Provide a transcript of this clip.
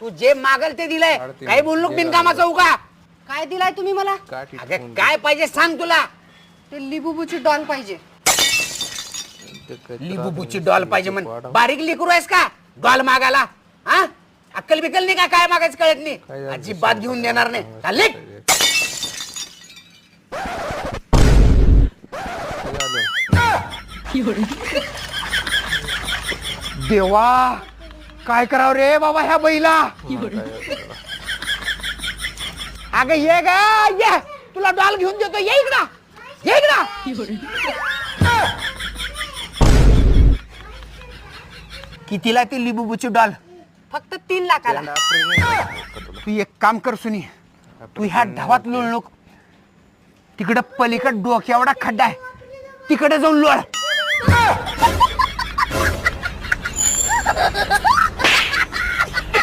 तू जे मागल ते दिलंय. काही बोल नको बिनकामाचा उगा. काय दिलाय तुम्ही मला? अगं काय पाहिजे सांग तुला. ते लिबूबूची डॉल पाहिजे. लिबूबूची डॉल पाहिजे म्हण. बारीक लिकरू आहेस का डॉल मागायला? हा अक्कल बिकल नाही का? काय मागायचं कळत नाही. अजिबात घेऊन देणार नाही. चालले देवा काय करावं रे बाबा ह्या बैला. अगं ये ग ये तुला डॉल घेऊन देतो. ये इकडं ये इकडं. कितीला ती लिबूबूची डॉल? फक्त 3 लाखाला. तू एक काम कर सुनी. तू ह्या ढावात लोळ नको. तिकडं पलीकड डोक्यावडा खड्डा आहे तिकडे जाऊन लोळ.